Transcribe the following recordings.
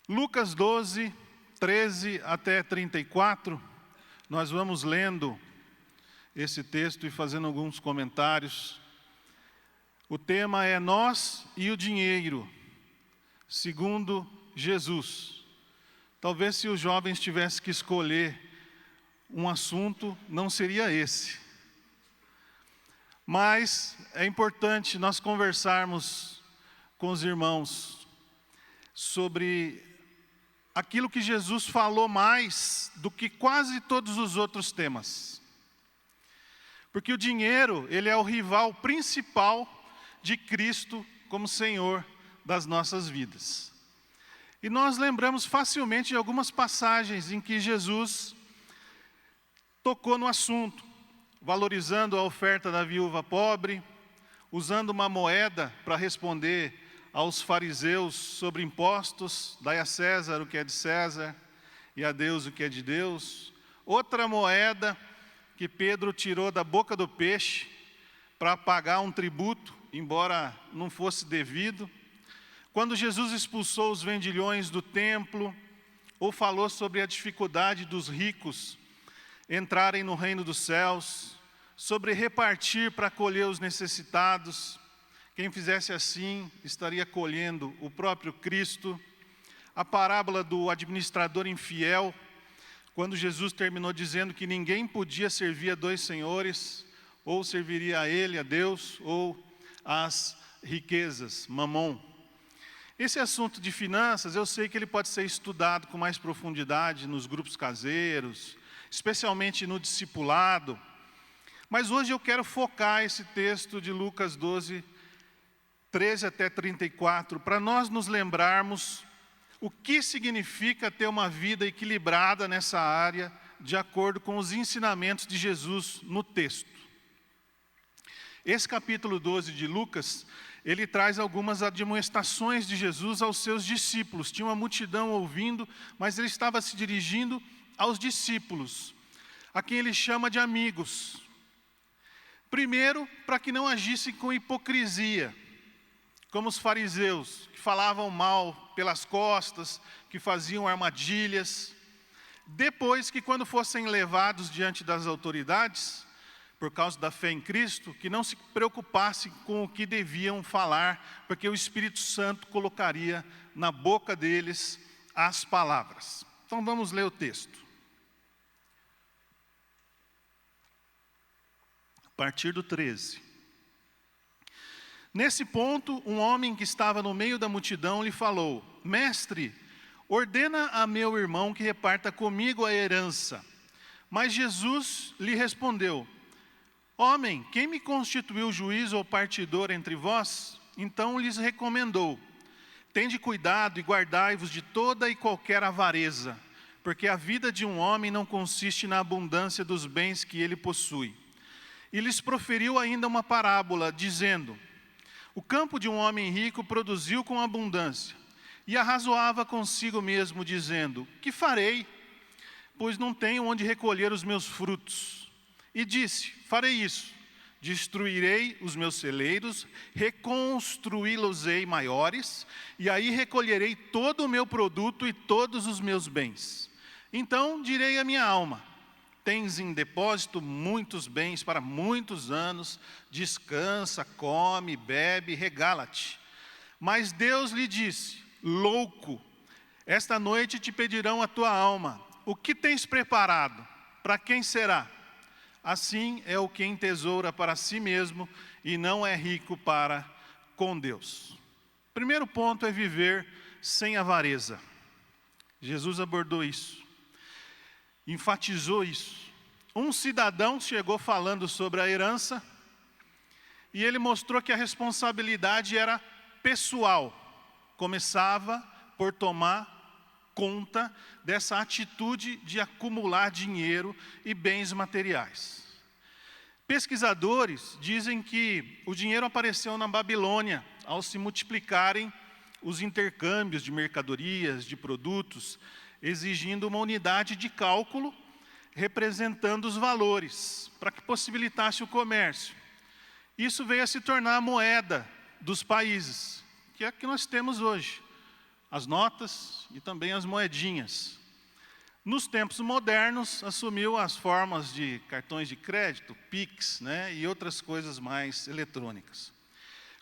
Lucas 12, 13 até 34, nós vamos lendo esse texto e fazendo alguns comentários. O tema é Nós e o Dinheiro, segundo Jesus. Talvez se os jovens tivessem que escolher um assunto, não seria esse. Mas é importante nós conversarmos com os irmãos sobre aquilo que Jesus falou mais do que quase todos os outros temas. Porque o dinheiro, ele é o rival principal de Cristo como Senhor das nossas vidas. E nós lembramos facilmente de algumas passagens em que Jesus tocou no assunto, valorizando a oferta da viúva pobre, usando uma moeda para responder aos fariseus sobre impostos, dai a César o que é de César e a Deus o que é de Deus. Outra moeda que Pedro tirou da boca do peixe para pagar um tributo, embora não fosse devido. Quando Jesus expulsou os vendilhões do templo, ou falou sobre a dificuldade dos ricos entrarem no reino dos céus, sobre repartir para acolher os necessitados. Quem fizesse assim estaria acolhendo o próprio Cristo. A parábola do administrador infiel, quando Jesus terminou dizendo que ninguém podia servir a dois senhores, ou serviria a ele, a Deus, ou às riquezas, mamon. Esse assunto de finanças, eu sei que ele pode ser estudado com mais profundidade nos grupos caseiros, especialmente no discipulado. Mas hoje eu quero focar esse texto de Lucas 12, 13 até 34, para nós nos lembrarmos o que significa ter uma vida equilibrada nessa área, de acordo com os ensinamentos de Jesus no texto. Esse capítulo 12 de Lucas, ele traz algumas admoestações de Jesus aos seus discípulos. Tinha uma multidão ouvindo, mas ele estava se dirigindo aos discípulos, a quem ele chama de amigos. Primeiro, para que não agissem com hipocrisia, como os fariseus, que falavam mal pelas costas, que faziam armadilhas. Depois que quando fossem levados diante das autoridades, por causa da fé em Cristo, que não se preocupassem com o que deviam falar, porque o Espírito Santo colocaria na boca deles as palavras. Então vamos ler o texto. A partir do 13. Nesse ponto, um homem que estava no meio da multidão lhe falou: Mestre, ordena a meu irmão que reparta comigo a herança. Mas Jesus lhe respondeu: Homem, quem me constituiu juiz ou partidor entre vós? Então lhes recomendou: Tende cuidado e guardai-vos de toda e qualquer avareza, porque a vida de um homem não consiste na abundância dos bens que ele possui. E lhes proferiu ainda uma parábola, dizendo: O campo de um homem rico produziu com abundância, e arrazoava consigo mesmo, dizendo: Que farei? Pois não tenho onde recolher os meus frutos. E disse: Farei isso, destruirei os meus celeiros, reconstruí-los-ei maiores, e aí recolherei todo o meu produto e todos os meus bens. Então direi à minha alma: Tens em depósito muitos bens para muitos anos, descansa, come, bebe, regala-te. Mas Deus lhe disse: Louco, esta noite te pedirão a tua alma. O que tens preparado? Para quem será? Assim é o que entesoura para si mesmo e não é rico para com Deus. Primeiro ponto é viver sem avareza. Jesus abordou isso, enfatizou isso. Um cidadão chegou falando sobre a herança e ele mostrou que a responsabilidade era pessoal. Começava por tomar conta dessa atitude de acumular dinheiro e bens materiais. Pesquisadores dizem que o dinheiro apareceu na Babilônia ao se multiplicarem os intercâmbios de mercadorias, de produtos, exigindo uma unidade de cálculo representando os valores, para que possibilitasse o comércio. Isso veio a se tornar a moeda dos países, que é a que nós temos hoje. as notas e também as moedinhas. Nos tempos modernos, assumiu as formas de cartões de crédito, Pix, né, e outras coisas mais eletrônicas.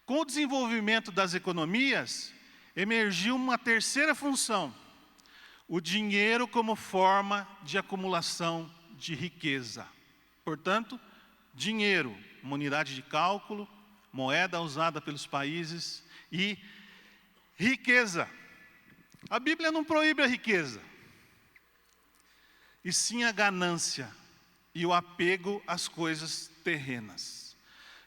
Com o desenvolvimento das economias, emergiu uma terceira função: o dinheiro como forma de acumulação de riqueza. Portanto, dinheiro, uma unidade de cálculo, moeda usada pelos países, e riqueza. A Bíblia não proíbe a riqueza, e sim a ganância e o apego às coisas terrenas.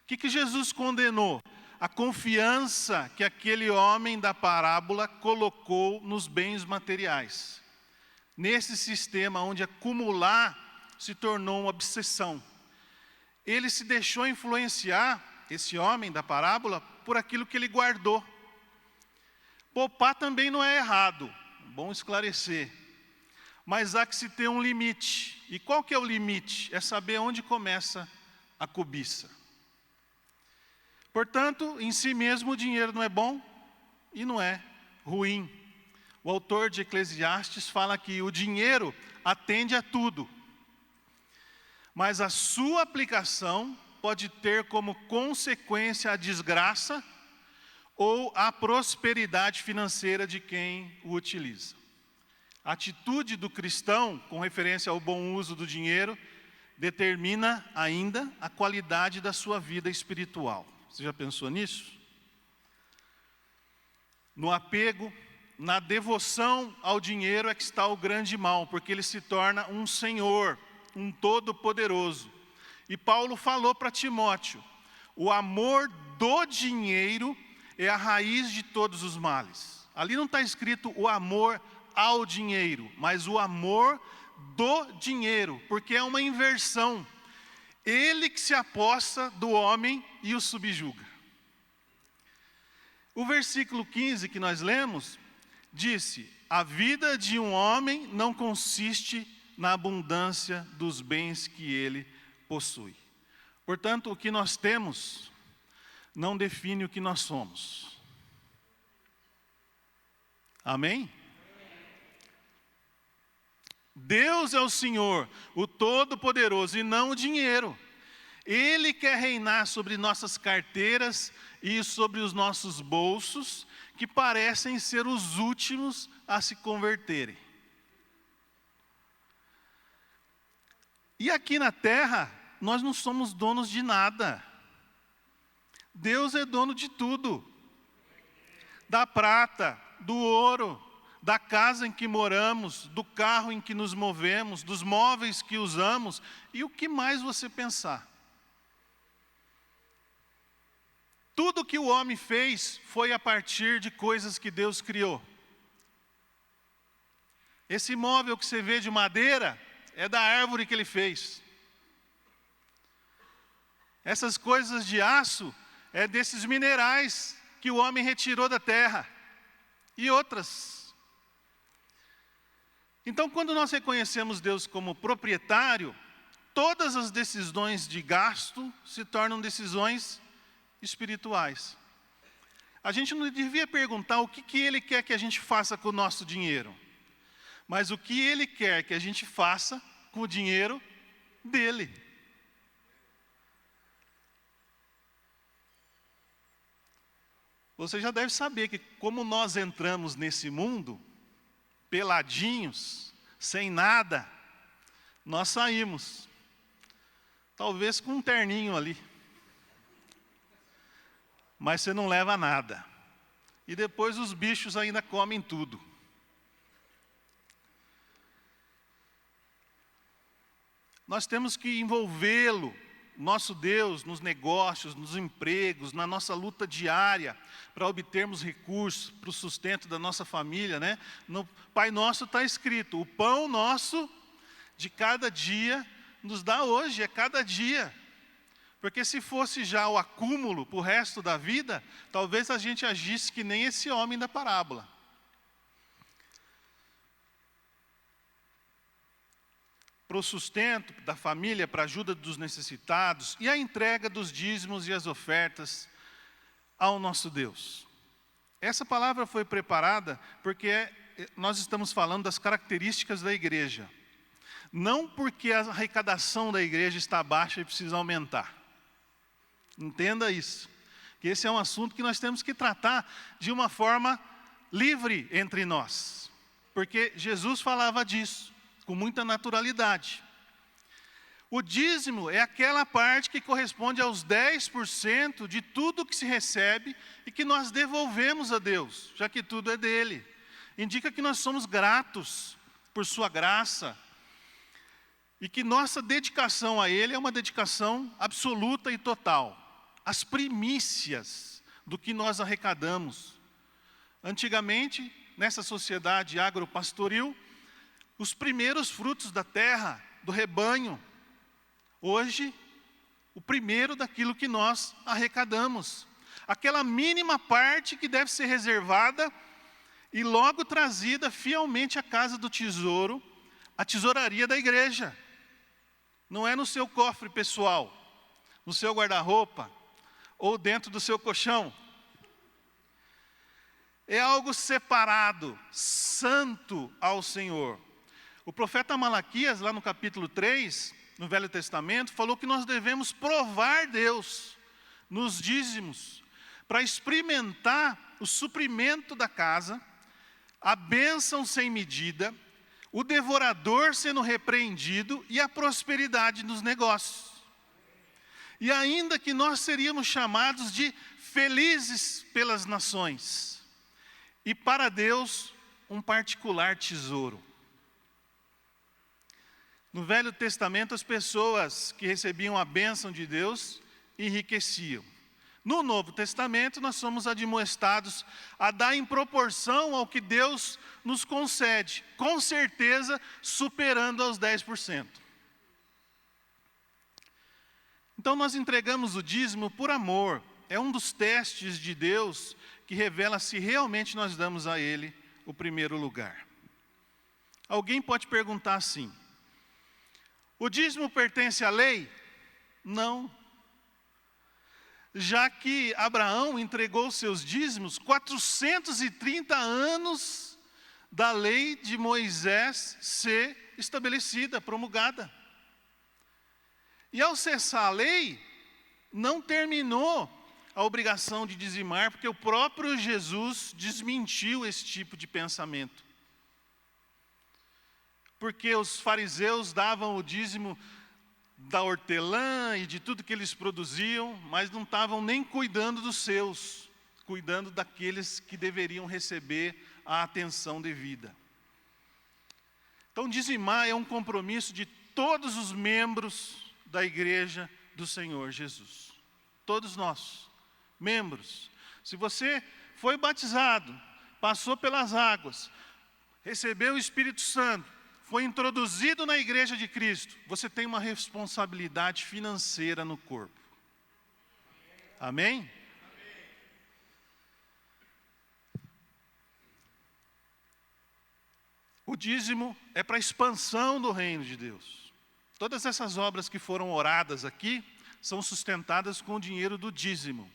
O que Jesus condenou? A confiança que aquele homem da parábola colocou nos bens materiais. Nesse sistema onde acumular se tornou uma obsessão. Ele se deixou influenciar, esse homem da parábola, por aquilo que ele guardou. Poupar também não é errado, bom esclarecer. Mas há que se ter um limite. E qual que é o limite? É saber onde começa a cobiça. Portanto, em si mesmo o dinheiro não é bom e não é ruim. O autor de Eclesiastes fala que o dinheiro atende a tudo, mas a sua aplicação pode ter como consequência a desgraça ou a prosperidade financeira de quem o utiliza. A atitude do cristão, com referência ao bom uso do dinheiro, determina ainda a qualidade da sua vida espiritual. Você já pensou nisso? No apego, na devoção ao dinheiro é que está o grande mal, porque ele se torna um senhor, um todo-poderoso. E Paulo falou para Timóteo: o amor do dinheiro é a raiz de todos os males. Ali não está escrito o amor ao dinheiro, mas o amor do dinheiro, porque é uma inversão. Ele que se apossa do homem e o subjuga. O versículo 15 que nós lemos, disse: a vida de um homem não consiste na abundância dos bens que ele possui. Portanto, o que nós temos não define o que nós somos. Amém? Deus é o Senhor, o Todo-Poderoso, e não o dinheiro. Ele quer reinar sobre nossas carteiras e sobre os nossos bolsos, que parecem ser os últimos a se converterem. E aqui na terra, nós não somos donos de nada. Deus é dono de tudo. Da prata, do ouro, da casa em que moramos, do carro em que nos movemos, dos móveis que usamos e o que mais você pensar. Tudo que o homem fez foi a partir de coisas que Deus criou. Esse móvel que você vê de madeira é da árvore que ele fez. Essas coisas de aço é desses minerais que o homem retirou da terra. E outras. Então, quando nós reconhecemos Deus como proprietário, todas as decisões de gasto se tornam decisões espirituais. A gente não devia perguntar o que Ele quer que a gente faça com o nosso dinheiro, mas o que Ele quer que a gente faça com o dinheiro dele. Você já deve saber que como nós entramos nesse mundo, peladinhos, sem nada, nós saímos. Talvez com um terninho ali. Mas você não leva nada. E depois os bichos ainda comem tudo. Nós temos que envolvê-lo, nosso Deus, nos negócios, nos empregos, na nossa luta diária, para obtermos recursos para o sustento da nossa família, né? No Pai Nosso está escrito: o pão nosso de cada dia nos dá hoje, é cada dia. Porque se fosse já o acúmulo para o resto da vida, talvez a gente agisse que nem esse homem da parábola. Para o sustento da família, para a ajuda dos necessitados e a entrega dos dízimos e as ofertas ao nosso Deus. essa palavra foi preparada porque nós estamos falando das características da igreja. Não porque a arrecadação da igreja está baixa e precisa aumentar. Entenda isso. Que esse é um assunto que nós temos que tratar de uma forma livre entre nós. Porque Jesus falava disso com muita naturalidade. O dízimo é aquela parte que corresponde aos 10% de tudo que se recebe e que nós devolvemos a Deus, já que tudo é dele. Indica que nós somos gratos por sua graça e que nossa dedicação a ele é uma dedicação absoluta e total. As primícias do que nós arrecadamos. Antigamente, nessa sociedade agropastoril, os primeiros frutos da terra, do rebanho. Hoje, o primeiro daquilo que nós arrecadamos. Aquela mínima parte que deve ser reservada e logo trazida fielmente à casa do tesouro, a tesouraria da igreja. Não é no seu cofre pessoal, no seu guarda-roupa ou dentro do seu colchão. É algo separado, santo ao Senhor. O profeta Malaquias, lá no capítulo 3, no Velho Testamento, falou que nós devemos provar Deus nos dízimos, para experimentar o suprimento da casa, a bênção sem medida, o devorador sendo repreendido e a prosperidade nos negócios. E ainda que nós seríamos chamados de felizes pelas nações, e para Deus um particular tesouro. No Velho Testamento, as pessoas que recebiam a bênção de Deus enriqueciam. No Novo Testamento, nós somos admoestados a dar em proporção ao que Deus nos concede, com certeza superando aos 10%. Então nós entregamos o dízimo por amor. É um dos testes de Deus que revela se realmente nós damos a Ele o primeiro lugar. Alguém pode perguntar assim: o dízimo pertence à lei? Não. Já que Abraão entregou seus dízimos 430 anos da lei de Moisés ser estabelecida, promulgada. E ao cessar a lei, não terminou a obrigação de dizimar, porque o próprio Jesus desmentiu esse tipo de pensamento. Porque os fariseus davam o dízimo da hortelã e de tudo que eles produziam, mas não estavam nem cuidando dos seus, cuidando daqueles que deveriam receber a atenção devida. Então dizimar é um compromisso de todos os membros da igreja do Senhor Jesus. Todos nós, membros. Se você foi batizado, passou pelas águas, recebeu o Espírito Santo, foi introduzido na igreja de Cristo, você tem uma responsabilidade financeira no corpo. Amém? O dízimo é para a expansão do reino de Deus. Todas essas obras que foram oradas aqui são sustentadas com o dinheiro do dízimo.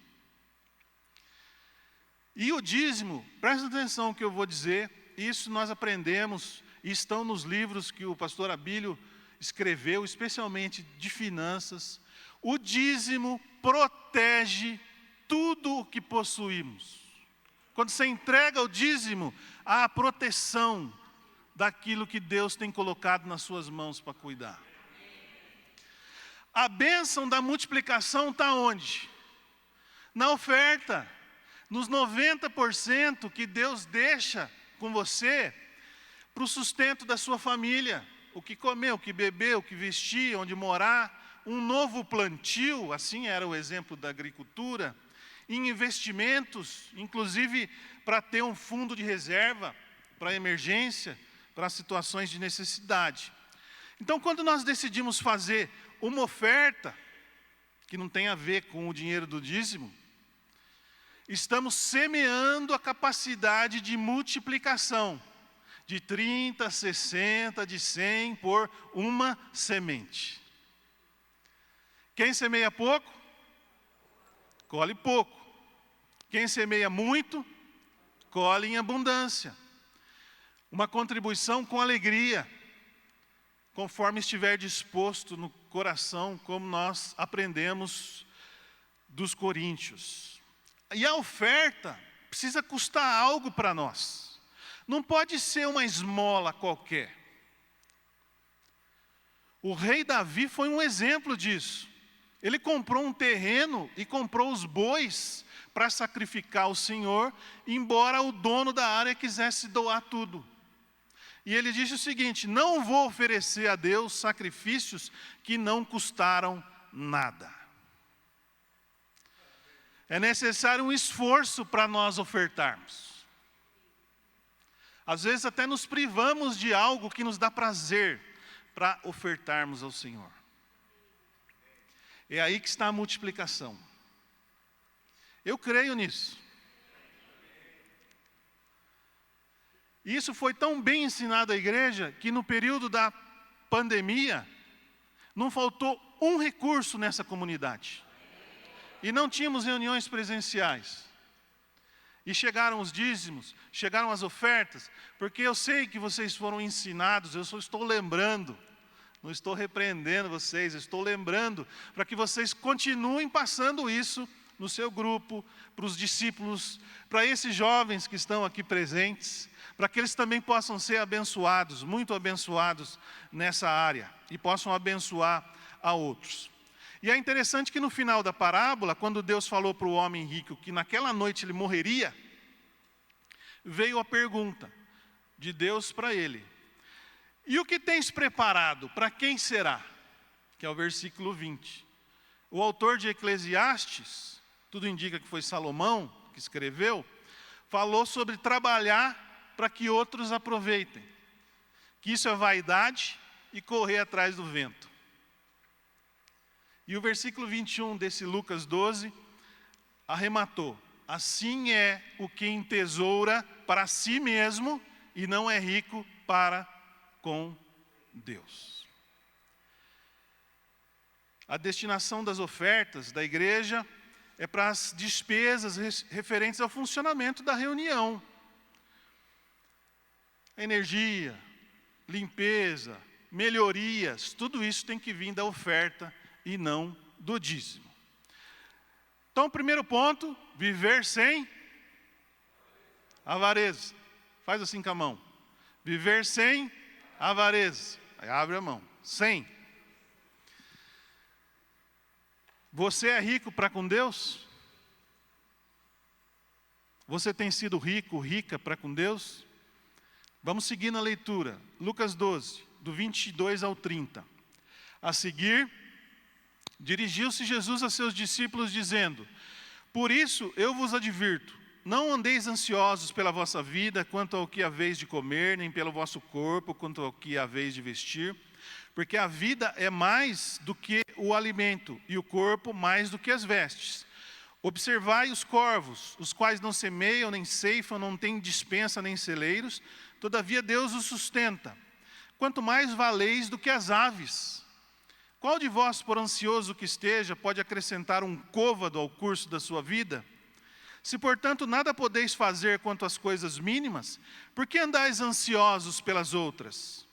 E o dízimo, presta atenção no que eu vou dizer, isso nós aprendemos e estão nos livros que o pastor Abílio escreveu, especialmente de finanças. O dízimo protege tudo o que possuímos. Quando você entrega o dízimo, há a proteção daquilo que Deus tem colocado nas suas mãos para cuidar. A bênção da multiplicação está onde? Na oferta. Nos 90% que Deus deixa com você para o sustento da sua família. O que comer, o que beber, o que vestir, onde morar. Um novo plantio, assim era o exemplo da agricultura. Em investimentos, inclusive para ter um fundo de reserva para emergência, para situações de necessidade. Então, quando nós decidimos fazer uma oferta, que não tem a ver com o dinheiro do dízimo, estamos semeando a capacidade de multiplicação, de 30, 60, de 100 por uma semente. Quem semeia pouco, colhe pouco. Quem semeia muito, colhe em abundância. Uma contribuição com alegria, conforme estiver disposto no coração, como nós aprendemos dos coríntios. E a oferta precisa custar algo para nós. Não pode ser uma esmola qualquer. O rei Davi foi um exemplo disso. Ele comprou um terreno e comprou os bois para sacrificar ao Senhor, embora o dono da área quisesse doar tudo. E ele disse o seguinte: não vou oferecer a Deus sacrifícios que não custaram nada. É necessário um esforço para nós ofertarmos. Às vezes até nos privamos de algo que nos dá prazer para ofertarmos ao Senhor. É aí que está a multiplicação. Eu creio nisso. Isso foi tão bem ensinado à igreja que no período da pandemia não faltou um recurso nessa comunidade. E não tínhamos reuniões presenciais. E chegaram os dízimos, chegaram as ofertas, porque eu sei que vocês foram ensinados, eu só estou lembrando, não estou repreendendo vocês, estou lembrando para que vocês continuem passando isso no seu grupo, para os discípulos, para esses jovens que estão aqui presentes, para que eles também possam ser abençoados, muito abençoados nessa área, e possam abençoar a outros. E é interessante que no final da parábola, quando Deus falou para o homem rico que naquela noite ele morreria, veio a pergunta de Deus para ele: e o que tens preparado, para quem será? Que é o versículo 20. O autor de Eclesiastes, tudo indica que foi Salomão que escreveu, falou sobre trabalhar para que outros aproveitem. Que isso é vaidade e correr atrás do vento. E o versículo 21 desse Lucas 12 arrematou: assim é o que entesoura para si mesmo e não é rico para com Deus. A destinação das ofertas da igreja é para as despesas referentes ao funcionamento da reunião. Energia, limpeza, melhorias, tudo isso tem que vir da oferta e não do dízimo. Então, o primeiro ponto: viver sem avareza. Faz assim com a mão. Viver sem avareza. Aí abre a mão. Sem. Você é rico para com Deus? Você tem sido rico, rica para com Deus? Vamos seguir na leitura. Lucas 12, do 22 ao 30. A seguir, dirigiu-se Jesus a seus discípulos dizendo: por isso eu vos advirto, não andeis ansiosos pela vossa vida, quanto ao que haveis de comer, nem pelo vosso corpo, quanto ao que haveis de vestir, porque a vida é mais do que o alimento, e o corpo mais do que as vestes. Observai os corvos, os quais não semeiam, nem ceifam, não têm despensa, nem celeiros, todavia Deus os sustenta. Quanto mais valeis do que as aves. Qual de vós, por ansioso que esteja, pode acrescentar um côvado ao curso da sua vida? Se, portanto, nada podeis fazer quanto às coisas mínimas, por que andais ansiosos pelas outras?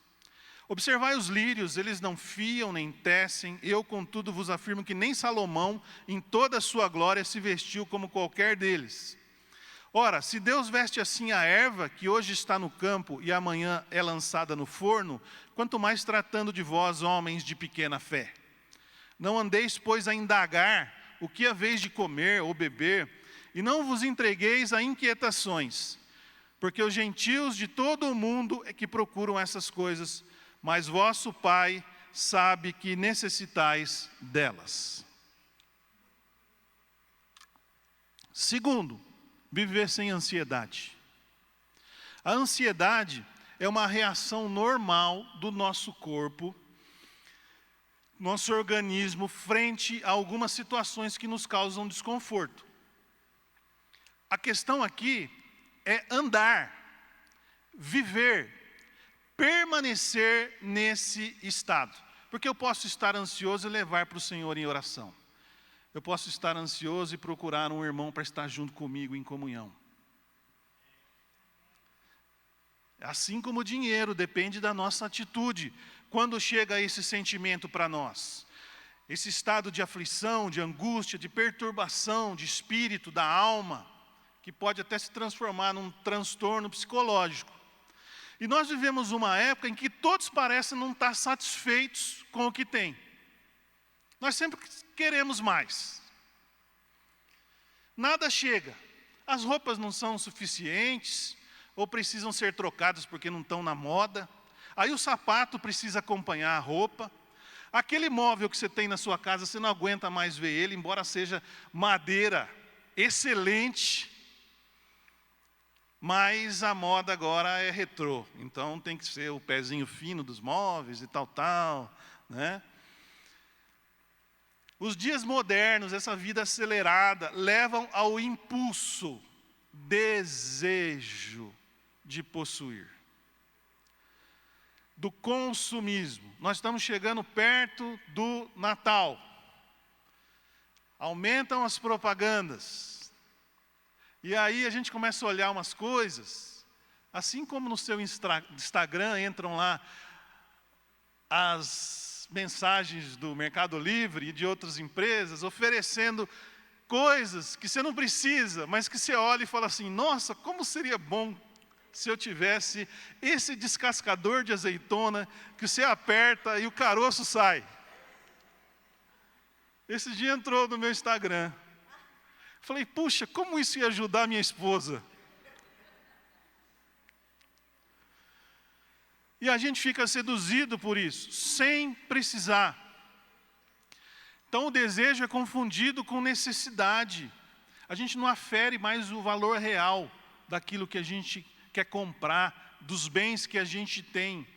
Observai os lírios, eles não fiam nem tecem, eu, contudo, vos afirmo que nem Salomão, em toda a sua glória, se vestiu como qualquer deles. Ora, se Deus veste assim a erva, que hoje está no campo e amanhã é lançada no forno, quanto mais tratando de vós, homens de pequena fé. Não andeis, pois, a indagar o que haveis de comer ou beber, e não vos entregueis a inquietações, porque os gentios de todo o mundo é que procuram essas coisas, mas vosso Pai sabe que necessitais delas. Segundo, viver sem ansiedade. A ansiedade é uma reação normal do nosso corpo, nosso organismo, frente a algumas situações que nos causam desconforto. A questão aqui é andar, viver, permanecer nesse estado. Porque eu posso estar ansioso e levar para o Senhor em oração. Eu posso estar ansioso e procurar um irmão para estar junto comigo em comunhão. Assim como o dinheiro depende da nossa atitude quando chega esse sentimento para nós. Esse estado de aflição, de angústia, de perturbação, de espírito, da alma, que pode até se transformar num transtorno psicológico. E nós vivemos uma época em que todos parecem não estar satisfeitos com o que têm. Nós sempre queremos mais. Nada chega. As roupas não são suficientes, ou precisam ser trocadas porque não estão na moda. Aí o sapato precisa acompanhar a roupa. Aquele móvel que você tem na sua casa, você não aguenta mais ver ele, embora seja madeira excelente. Mas a moda agora é retrô, então tem que ser o pezinho fino dos móveis e tal, né? Os dias modernos, essa vida acelerada, levam ao impulso, desejo de possuir, do consumismo. Nós estamos chegando perto do Natal. Aumentam as propagandas. E aí a gente começa a olhar umas coisas, assim como no seu Instagram entram lá as mensagens do Mercado Livre e de outras empresas oferecendo coisas que você não precisa, mas que você olha e fala assim: nossa, como seria bom se eu tivesse esse descascador de azeitona que você aperta e o caroço sai. Esse dia entrou no meu Instagram. Falei, puxa, como isso ia ajudar a minha esposa? E a gente fica seduzido por isso, sem precisar. Então o desejo é confundido com necessidade. A gente não afere mais o valor real daquilo que a gente quer comprar, dos bens que a gente tem.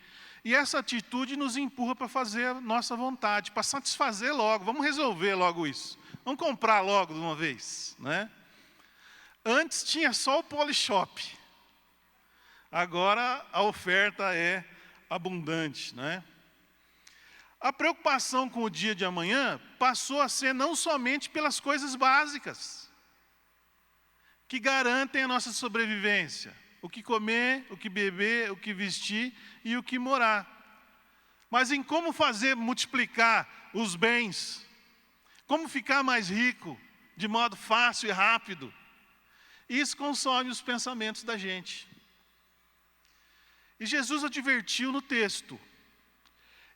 E essa atitude nos empurra para fazer a nossa vontade, para satisfazer logo, vamos resolver logo isso. Vamos comprar logo de uma vez, né? Antes tinha só o Polishop. Agora a oferta é abundante, né? A preocupação com o dia de amanhã passou a ser não somente pelas coisas básicas, que garantem a nossa sobrevivência. O que comer, o que beber, o que vestir e o que morar. Mas em como fazer multiplicar os bens, como ficar mais rico, de modo fácil e rápido. Isso consome os pensamentos da gente. E Jesus advertiu no texto: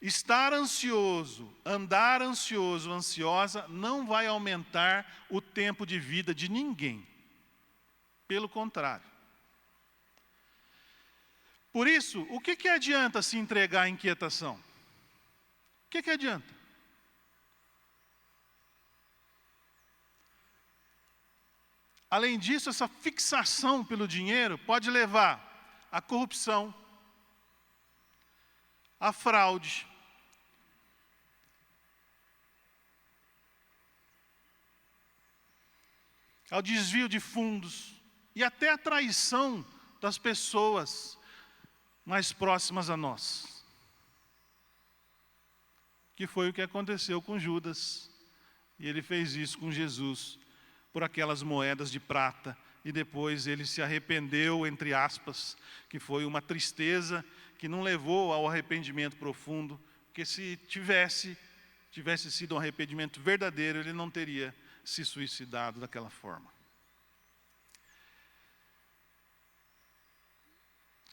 estar ansioso, andar ansioso, ansiosa, não vai aumentar o tempo de vida de ninguém. Pelo contrário. Por isso, o que adianta se entregar à inquietação? O que adianta? Além disso, essa fixação pelo dinheiro pode levar à corrupção, à fraude, ao desvio de fundos e até à traição das pessoas mais próximas a nós. Que foi o que aconteceu com Judas. E ele fez isso com Jesus, por aquelas moedas de prata. E depois ele se arrependeu, entre aspas, que foi uma tristeza que não levou ao arrependimento profundo. Porque se tivesse sido um arrependimento verdadeiro, ele não teria se suicidado daquela forma.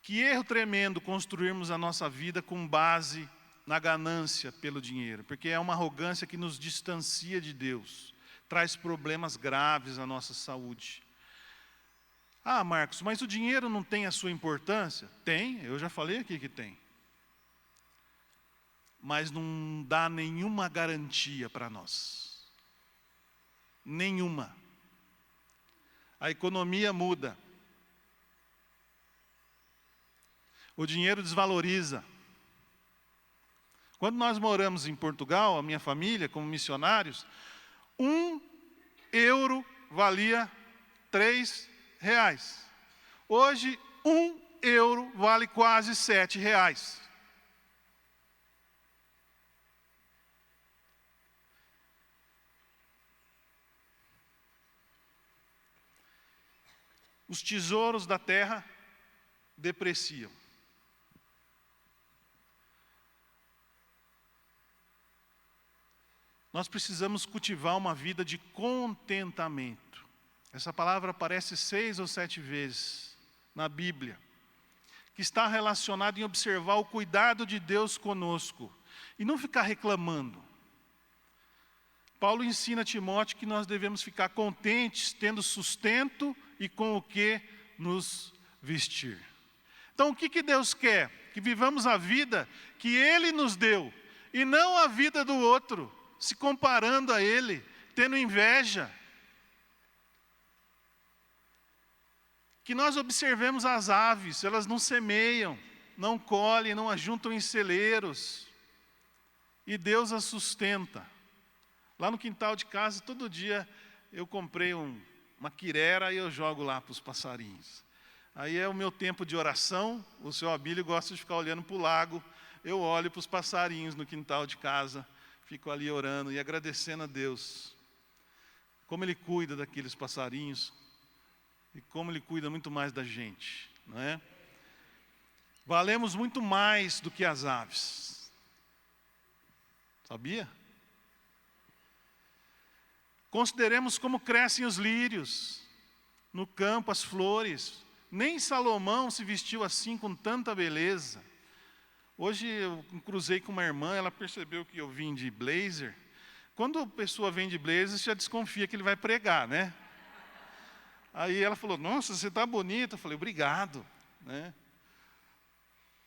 Que erro tremendo construirmos a nossa vida com base na ganância pelo dinheiro, porque é uma arrogância que nos distancia de Deus, traz problemas graves à nossa saúde. Ah, Marcos, mas o dinheiro não tem a sua importância? Tem, eu já falei aqui que tem. Mas não dá nenhuma garantia para nós. Nenhuma. A economia muda. O dinheiro desvaloriza. Quando nós moramos em Portugal, a minha família, como missionários, 1 euro valia 3 reais. Hoje, 1 euro vale quase 7 reais. Os tesouros da terra depreciam. nós precisamos cultivar uma vida de contentamento. Essa palavra aparece 6 ou 7 vezes na Bíblia, que está relacionado em observar o cuidado de Deus conosco e não ficar reclamando. Paulo ensina a Timóteo que nós devemos ficar contentes, tendo sustento e com o que nos vestir. Então o que Deus quer? Que vivamos a vida que Ele nos deu, e não a vida do outro, se comparando a Ele, tendo inveja. Que nós observemos as aves, elas não semeiam, não colhem, não ajuntam em celeiros, e Deus as sustenta. Lá no quintal de casa, todo dia eu comprei uma quirera e eu jogo lá para os passarinhos. Aí é o meu tempo de oração. O seu Abílio gosta de ficar olhando para o lago. Eu olho para os passarinhos no quintal de casa, fico ali orando e agradecendo a Deus. Como Ele cuida daqueles passarinhos e como Ele cuida muito mais da gente, não é? Valemos muito mais do que as aves. Sabia? Consideremos como crescem os lírios, no campo as flores. Nem Salomão se vestiu assim com tanta beleza. Hoje eu cruzei com uma irmã, ela percebeu que eu vim de blazer. Quando a pessoa vem de blazer, você já desconfia que ele vai pregar, né? Aí ela falou, nossa, você está bonita. Eu falei, obrigado, né?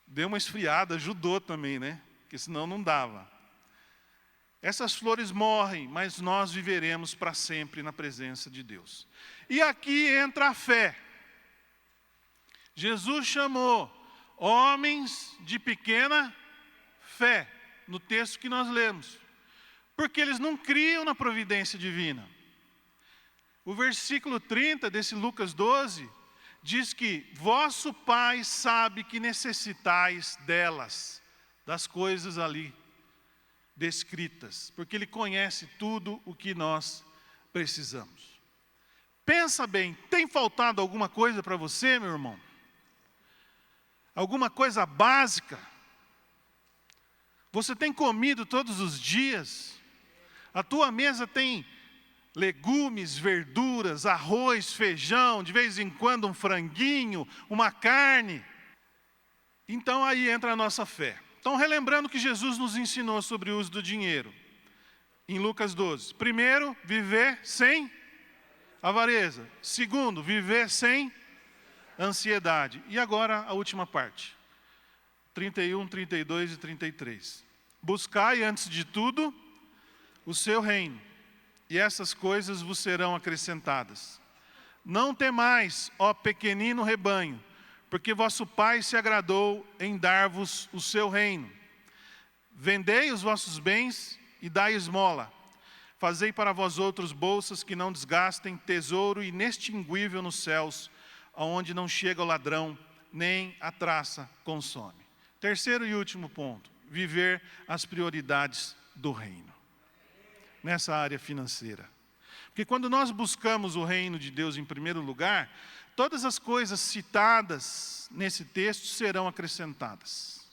Deu uma esfriada, ajudou também, né? Porque senão não dava. Essas flores morrem, mas nós viveremos para sempre na presença de Deus. E aqui entra a fé. Jesus chamou homens de pequena fé, no texto que nós lemos, porque eles não criam na providência divina. O versículo 30 desse Lucas 12 diz que vosso Pai sabe que necessitais delas, das coisas ali descritas, porque Ele conhece tudo o que nós precisamos. Pensa bem, tem faltado alguma coisa para você, meu irmão? Alguma coisa básica? Você tem comido todos os dias? A tua mesa tem legumes, verduras, arroz, feijão, de vez em quando um franguinho, uma carne? Então aí entra a nossa fé. Então, relembrando que Jesus nos ensinou sobre o uso do dinheiro, em Lucas 12. Primeiro, viver sem avareza. Segundo, viver sem ansiedade. E agora a última parte, 31, 32 e 33. Buscai antes de tudo o seu reino, e essas coisas vos serão acrescentadas. Não temais, ó pequenino rebanho, porque vosso Pai se agradou em dar-vos o seu reino. Vendei os vossos bens e dai esmola. Fazei para vós outros bolsas que não desgastem, tesouro inextinguível nos céus, aonde não chega o ladrão, nem a traça consome. Terceiro e último ponto, viver as prioridades do reino. Nessa área financeira. Porque quando nós buscamos o reino de Deus em primeiro lugar, todas as coisas citadas nesse texto serão acrescentadas.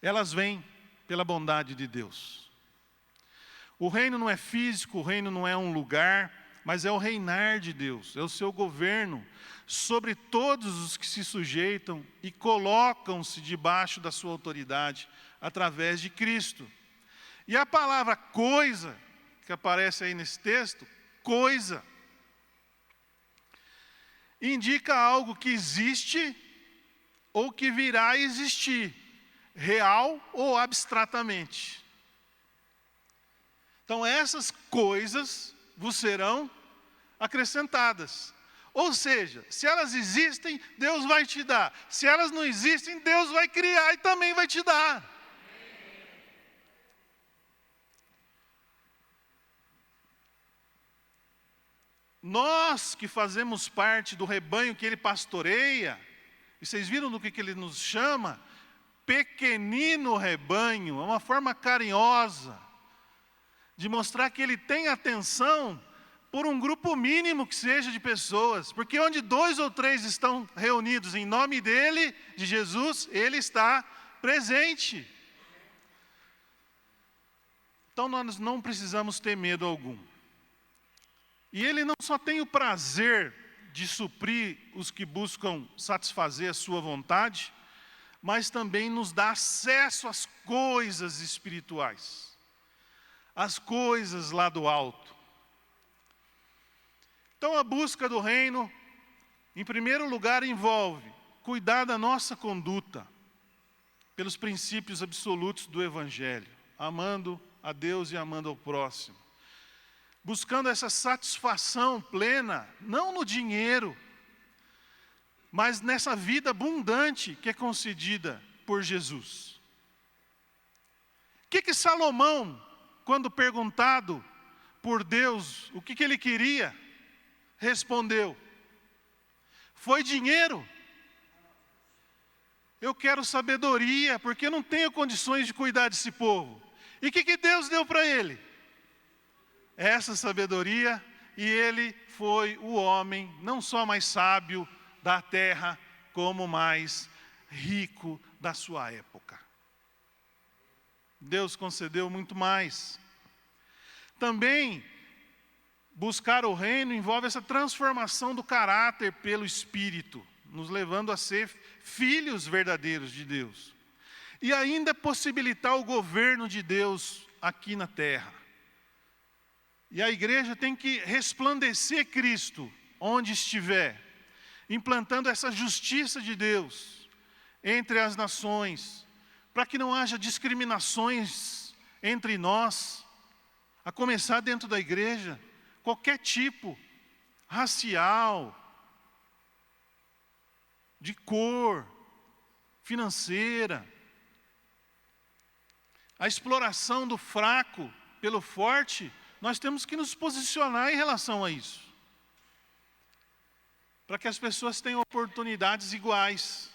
Elas vêm pela bondade de Deus. O reino não é físico, o reino não é um lugar, mas é o reinar de Deus, é o seu governo sobre todos os que se sujeitam e colocam-se debaixo da sua autoridade através de Cristo. E a palavra coisa, que aparece aí nesse texto, coisa, indica algo que existe ou que virá a existir, real ou abstratamente. Então essas coisas vos serão acrescentadas. Ou seja, se elas existem, Deus vai te dar. Se elas não existem, Deus vai criar e também vai te dar. Nós que fazemos parte do rebanho que Ele pastoreia, e vocês viram do que Ele nos chama? Pequenino rebanho, é uma forma carinhosa de mostrar que Ele tem atenção por um grupo mínimo que seja de pessoas, porque onde 2 ou 3 estão reunidos em nome dEle, de Jesus, Ele está presente. Então nós não precisamos ter medo algum. E Ele não só tem o prazer de suprir os que buscam satisfazer a sua vontade, mas também nos dá acesso às coisas espirituais, às coisas lá do alto. Então a busca do reino, em primeiro lugar, envolve cuidar da nossa conduta, pelos princípios absolutos do Evangelho, amando a Deus e amando ao próximo. Buscando essa satisfação plena, não no dinheiro, mas nessa vida abundante que é concedida por Jesus. O que Salomão, quando perguntado por Deus o que ele queria, respondeu? Foi dinheiro. Eu quero sabedoria, porque eu não tenho condições de cuidar desse povo. E o que Deus deu para ele? Essa sabedoria, e ele foi o homem, não só mais sábio da terra, como mais rico da sua época. Deus concedeu muito mais. Também, buscar o reino envolve essa transformação do caráter pelo Espírito, nos levando a ser filhos verdadeiros de Deus. E ainda possibilitar o governo de Deus aqui na terra. E a igreja tem que resplandecer Cristo onde estiver, implantando essa justiça de Deus entre as nações, para que não haja discriminações entre nós, a começar dentro da igreja, qualquer tipo, racial, de cor, financeira. A exploração do fraco pelo forte, nós temos que nos posicionar em relação a isso. Para que as pessoas tenham oportunidades iguais.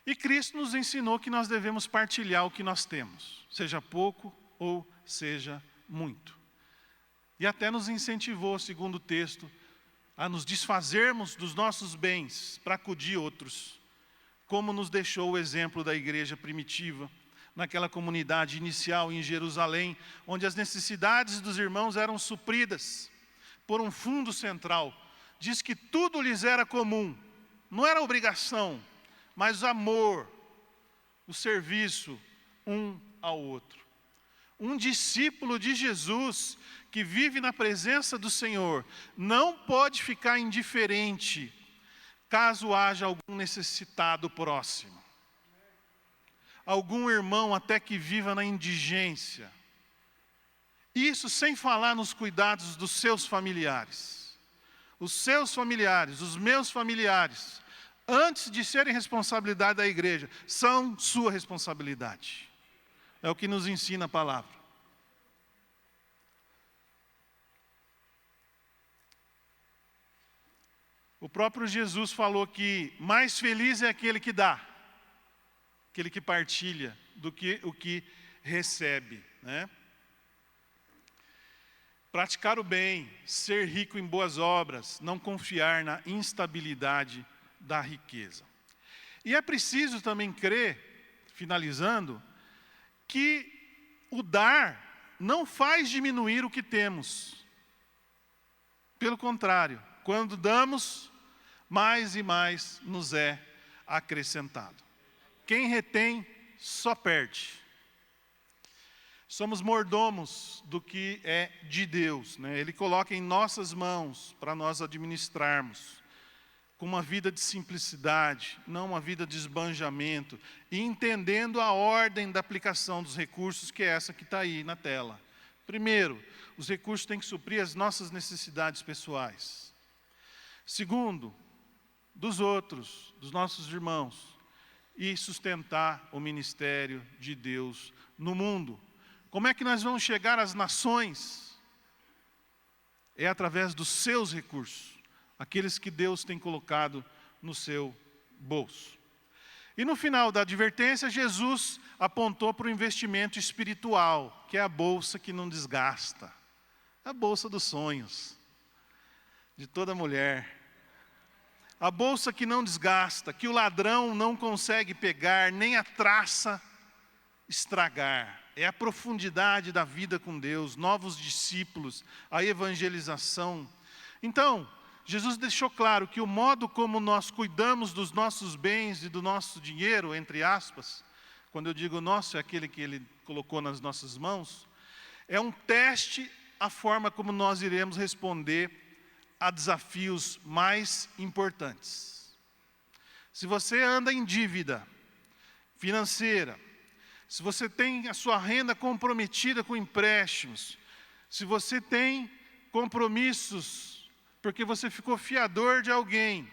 E Cristo nos ensinou que nós devemos partilhar o que nós temos, seja pouco ou seja muito. E até nos incentivou, segundo o texto, a nos desfazermos dos nossos bens para acudir outros, como nos deixou o exemplo da igreja primitiva, naquela comunidade inicial em Jerusalém, onde as necessidades dos irmãos eram supridas por um fundo central. Diz que tudo lhes era comum, não era obrigação, mas amor, o serviço um ao outro. Um discípulo de Jesus que vive na presença do Senhor não pode ficar indiferente caso haja algum necessitado próximo. Algum irmão até que viva na indigência. Isso sem falar nos cuidados dos seus familiares. Os seus familiares, os meus familiares, antes de serem responsabilidade da igreja, são sua responsabilidade. É o que nos ensina a palavra. O próprio Jesus falou que mais feliz é aquele que dá, aquele que partilha, do que o que recebe, né? Praticar o bem, ser rico em boas obras, não confiar na instabilidade da riqueza. E é preciso também crer, finalizando, que o dar não faz diminuir o que temos. Pelo contrário, quando damos, mais e mais nos é acrescentado. Quem retém, só perde. Somos mordomos do que é de Deus, né? Ele coloca em nossas mãos para nós administrarmos, com uma vida de simplicidade, não uma vida de esbanjamento, e entendendo a ordem da aplicação dos recursos, que é essa que está aí na tela. Primeiro, os recursos têm que suprir as nossas necessidades pessoais. Segundo, dos outros, dos nossos irmãos, e sustentar o ministério de Deus no mundo. Como é que nós vamos chegar às nações? É através dos seus recursos, aqueles que Deus tem colocado no seu bolso. E no final da advertência, Jesus apontou para o investimento espiritual, que é a bolsa que não desgasta, a bolsa dos sonhos, de toda mulher. A bolsa que não desgasta, que o ladrão não consegue pegar, nem a traça estragar, é a profundidade da vida com Deus, novos discípulos, a evangelização. Então, Jesus deixou claro que o modo como nós cuidamos dos nossos bens e do nosso dinheiro, entre aspas, quando eu digo nosso, é aquele que Ele colocou nas nossas mãos, é um teste à forma como nós iremos responder a desafios mais importantes. Se você anda em dívida financeira, se você tem a sua renda comprometida com empréstimos, se você tem compromissos porque você ficou fiador de alguém,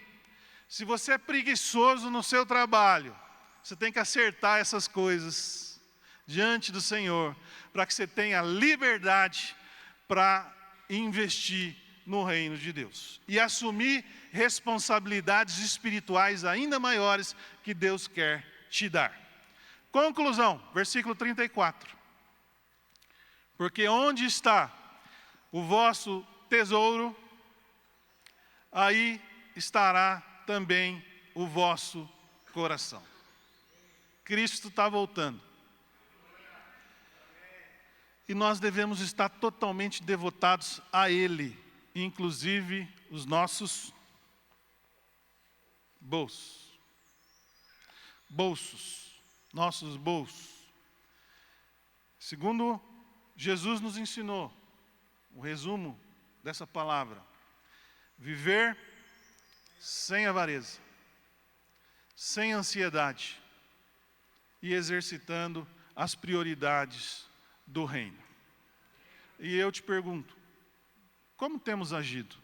se você é preguiçoso no seu trabalho, você tem que acertar essas coisas diante do Senhor, para que você tenha liberdade para investir no reino de Deus e assumir responsabilidades espirituais ainda maiores que Deus quer te dar. Conclusão, versículo 34. Porque onde está o vosso tesouro, aí estará também o vosso coração. Cristo está voltando. E nós devemos estar totalmente devotados a Ele, inclusive os nossos bolsos. Nossos bolsos. Segundo Jesus nos ensinou, o resumo dessa palavra: viver sem avareza, sem ansiedade e exercitando as prioridades do reino. E eu te pergunto, como temos agido?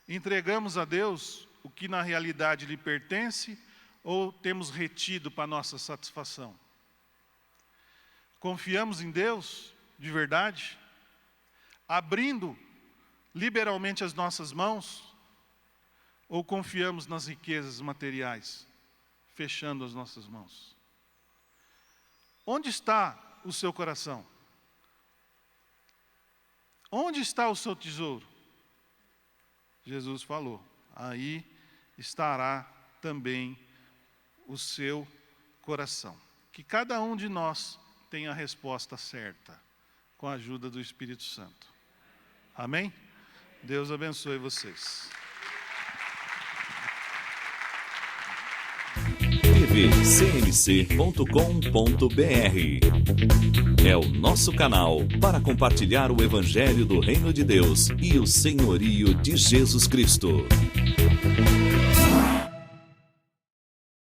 Entregamos a Deus o que na realidade lhe pertence ou temos retido para nossa satisfação? Confiamos em Deus de verdade? Abrindo liberalmente as nossas mãos? Ou confiamos nas riquezas materiais, fechando as nossas mãos? Onde está o seu coração? Onde está o seu tesouro? Jesus falou, aí estará também o seu coração. Que cada um de nós tenha a resposta certa, com a ajuda do Espírito Santo. Amém? Deus abençoe vocês. tvcmc.com.br é o nosso canal para compartilhar o Evangelho do Reino de Deus e o senhorio de Jesus Cristo.